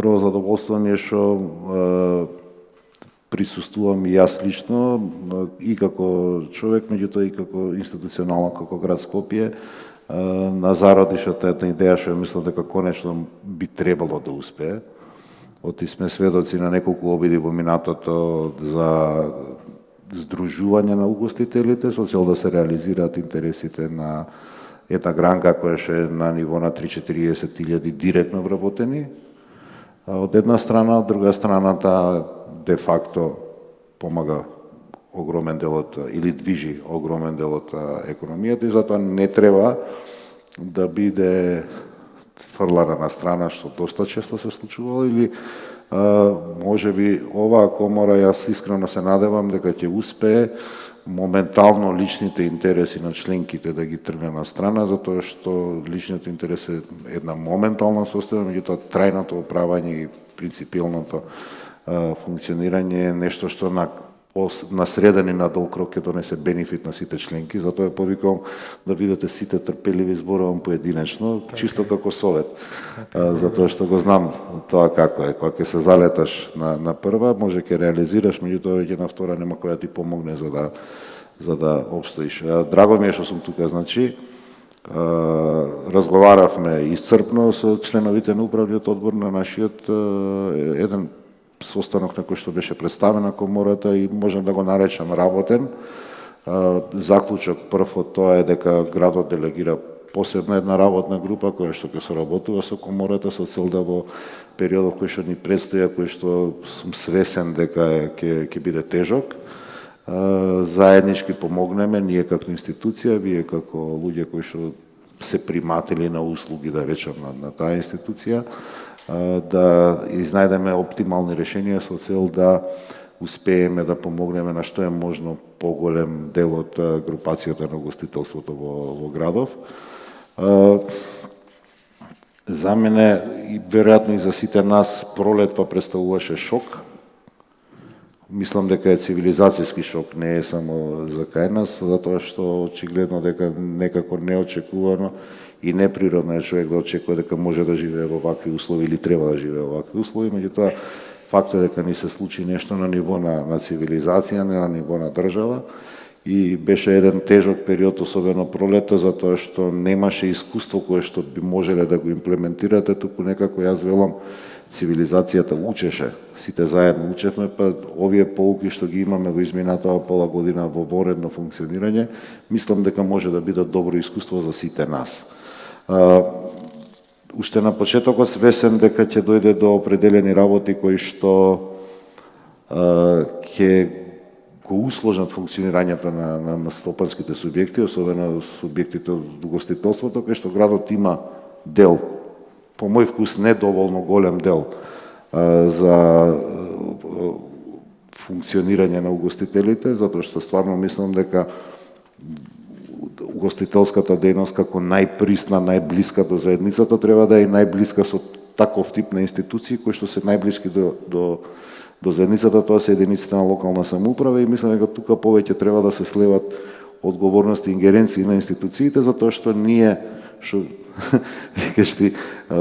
Прво задоволство ми е што присуствувам и јас лично и како човек, меѓутоа и како институционално, како град Скопје, на зародишата една идеја што ја мислам дека конечно би требало да успее. Оти сме сведоци на неколку обиди во минатото за здружување на угостителите со цел да се реализираат интересите на една гранка која што е на ниво на 3-40 директно вработени. Од една страна, од друга страна, таа де факто помага огромен дел од, или движи огромен дел од економијата и затоа не треба да биде фрлана на страна, што доста често се случувало, или може би оваа комора, јас искрено се надевам дека ќе успее моментално личните интереси на членките да ги тргне на страна, затоа што личниот интерес е една моментална состојба, меѓутоа трајното управање и принципиалното функционирање е нешто што на среден и на долг рок ќе донесе бенефит на сите членки, затоа ја повикувам да бидете сите трпеливи, зборувам поединечно, чисто како совет, затоа што го знам тоа како е, кога ќе се залеташ на прва, може ќе реализираш, меѓутоа веќе на втора нема која да ти помогне за да обстоиш. Драго ми е што сум тука, значи, разговаравме исцрпно со членовите на управниот одбор на нашиот еден состанок на кој што беше представена комората и можем да го наречам работен. Заклучок прв од тоа е дека градот делегира посебна една работна група која што ќе соработува со комората со цел да во периодот кој што ни предстои, кој што сум свесен дека ќе биде тежок, заеднички помогнеме ние како институција, вие како луѓе кои што се приматели на услуги, да речем, на таа институција, да изнајдеме оптимални решенија со цел да успееме да помогнеме на што е можно поголем дел од групацијата на угостителството во градов. За мене и веројатно и за сите нас пролетва представуваше шок. Мислам дека е цивилизацијски шок, не е само за кај нас, затоа што очигледно дека некако неочекувано и неприродно е човек да очекува дека може да живее во вакви услови или треба да живее во вакви услови, меѓутоа факт е дека ни се случи нешто на ниво на цивилизација, не на ниво на држава и беше еден тежок период, особено пролето, затоа што немаше искуство кое што би можеле да го имплементирате, туку некако јас велам цивилизацијата учеше, сите заедно учевме, па овие поуки што ги имаме во изминатава пола година во воредно функционирање, мислам дека може да биде добро искуство за сите нас. Уште на почетокот свесен дека ќе дојде до определени работи кои што ќе го усложнат функционирањето на стопанските субјекти, особено субјектите од угостителството, кај што градот има дел, по мој вкус недоволно голем дел за функционирање на угостителите, затоа што стварно мислам дека угостителската дејност како најприсна, најблиска до заедницата треба да е најблиска со таков тип на институции кои што се најблиски до заедницата, тоа се единиците на локална самоуправа и мислам дека тука повеќе треба да се слеват одговорности и ингеренции на институциите, затоа што ние што викаш ти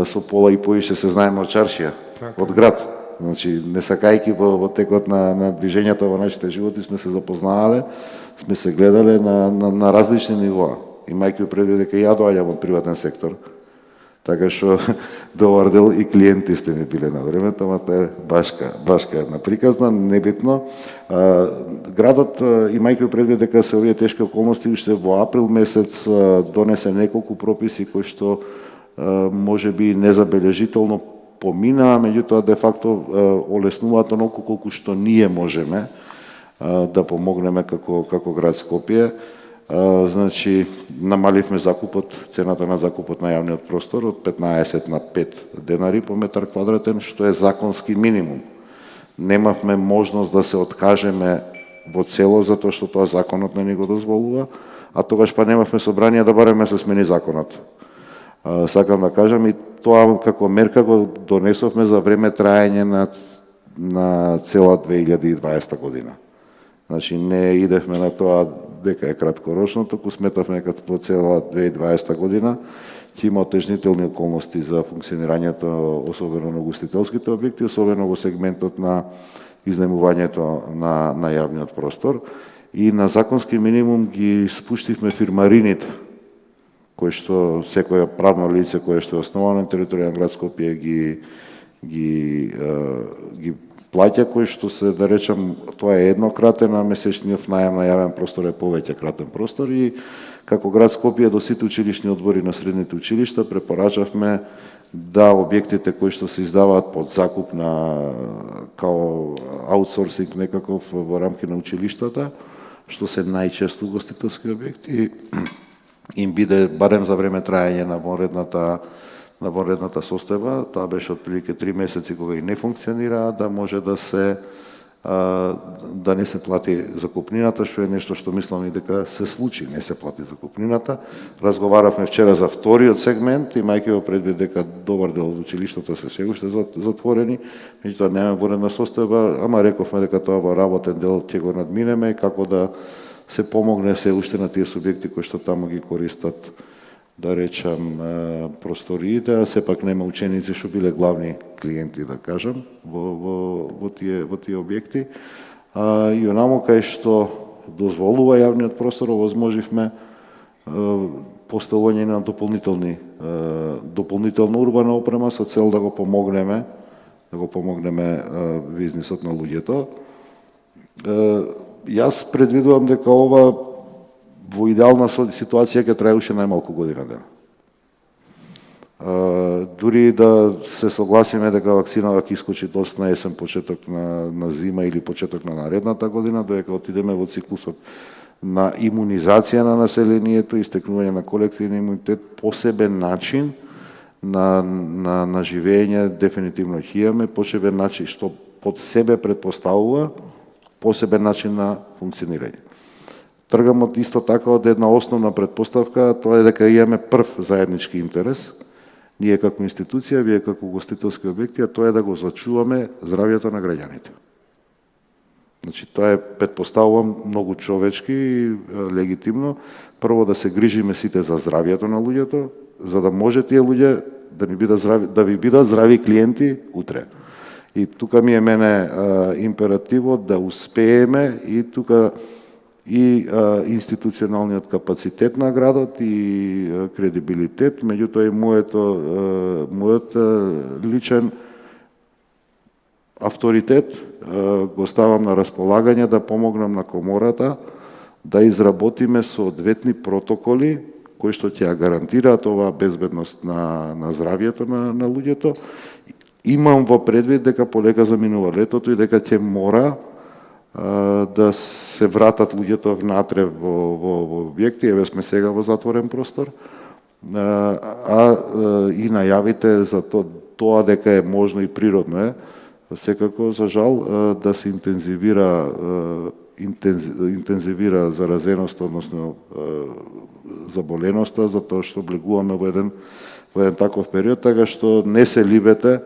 со пола и поише се знаеме од чаршија, од град. Значи, не сакајки во текот на движењето во нашите животи сме се запознаале, сме се гледале на различни нивоа. Имајќи предвид дека ја доаѓам од приватен сектор, така што добар дел и клиенти сте ми биле на времето, ама тоа е башка една приказна, небитно. Градот, имајќи предвид дека се овие тешки околности, уште во април месец донесе неколку прописи кои што може би незабележително поминаа, меѓутоа де факто олеснуваат онолку колку што ние можеме да помогнеме како град Скопје. Значи, намаливме закупот, цената на закупот на јавниот простор од 15 на 5 денари по метар квадратен, што е законски минимум. Немавме можност да се откажеме во цело, затоа што тоа законот не ни го дозволува, а тогаш па немавме собрание да бареме се смени законот. Сакам да кажам и тоа како мерка го донесовме за време траење на цела 2020 година. Значи не идевме на тоа дека е краткорочно, туку сметавме дека во цела 2020 година ќе има отежнителни околности за функционирањето, особено на ugostiteljските објекти, особено во сегментот на изнаемувањето на јавниот простор. И на законски минимум ги спуштивме фирмарините, кои што секоја правно лице кое што е основано на територија на град Скопје ги плаќа, кои што се, да речем, тоа е еднократен, а месечниот најам на јавен простор е повеќе кратен простор. И како град Скопје до сите училишни одбори на средните училишта препорачавме да објектите кои што се издаваат под закуп као аутсорсинг некаков во рамки на училиштата, што се најчесто ugostiteljски објекти, им биде барем за време трајање на вонредната состојба, тоа беше отприлike 3 месеци кога и не функционира, да може да не се плати закупнината, што е нешто што мислам и дека се случи, не се плати закупнината. Разговаравме вчера за вториот сегмент, имајќи во предвид дека добар дел од училиштата се уште затворени, меѓутоа немаме вонредна состојба, ама рековме дека тоа во работен дел ќе го надминеме, како да се помогне се уште на тие субјекти кои што таму ги користат, да речам, просториите, а сепак нема ученици што биле главни клиенти, да кажам, во тие објекти. И онамо кај што дозволува јавниот простор, овозможивме поставување на дополнителна урбана опрема со цел да го помогнеме бизнисот на луѓето. Јас предвидувам дека ова во идеална ситуација ќе трае уште најмалку година дена. Дури да се согласиме дека вакцинава ќе искочи доста на есен, почеток на зима или почеток на наредната година, додека отидеме во циклусот на имунизација на населението и стекнување на колективен имунитет, посебен начин на живење дефинитивно ќе имаме, посебен начин што под себе предпоставува посебен начин на функционирање. Тргам од исто така од една основна предпоставка, тоа е дека имаме прв заеднички интерес, ние како институција, вие како ugostiteljски објекти, а тоа е да го зачуваме здравјето на граѓаните. Значи, тоа е, предпоставувам, многу човечки и легитимно, прво да се грижиме сите за здравјето на луѓето, за да може тие луѓе да ви бидат здрави клиенти утре. И тука ми е мене императивот да успееме и тука и институционалниот капацитет на градот и кредибилитет, меѓутоа и мојот личен авторитет го ставам на располагање да помогнам на комората да изработиме соодветни протоколи кои што ќе ја гарантираат оваа безбедност на здравјето на луѓето. Имам во предвид дека полека заминува летото и дека ќе мора да се вратат луѓето внатре во објекти, еве сме сега во затворен простор, и најавите за тоа дека е можно и природно е, секако за жал да се интензивира заразеноста, односно заболеноста, затоа што влегуваме во еден таков период, така што не се либете.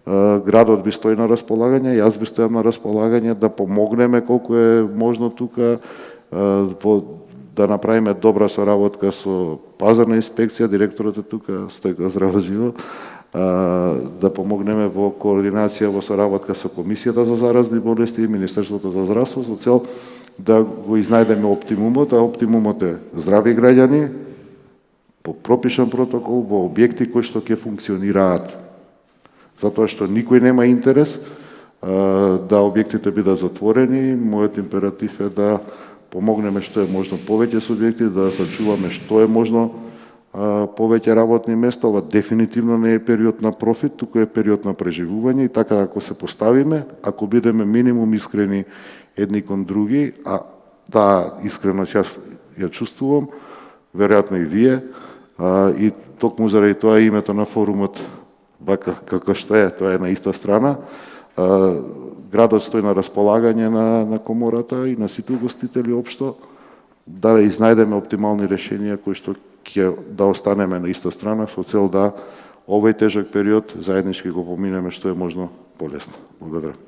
Градот ви стои на располагање, јас ви стојам на располагање да помогнеме колку е можно тука, да направиме добра соработка со пазарна инспекција, директорот е тука, Стојко здраво живо, да помогнеме во координација, во соработка со Комисијата за заразни болести и Министерството за здравство, со цел да го изнајдеме оптимумот, а оптимумот е здрави граѓани, по пропишан протокол, во објекти кои што ќе функционираат. Затоа што никој нема интерес да објектите бидат затворени. Мојот императив е да помогнеме што е можно повеќе субјекти, да сачуваме што е можно повеќе работни места. Ова дефинитивно не е период на профит, туку е период на преживување и така ако се поставиме, ако бидеме минимум искрени едни кон други, а таа искреност јас ја чувствувам, веројатно и вие, и токму заради тоа името на форумот вака како што е, тоа е на иста страна. Градот стои на располагање на комората и на сите угостители општо да изнајдеме оптимални решенија кои што ќе да останеме на иста страна со цел да овој тежок период заеднички го поминеме што е можно полесно. Благодарам.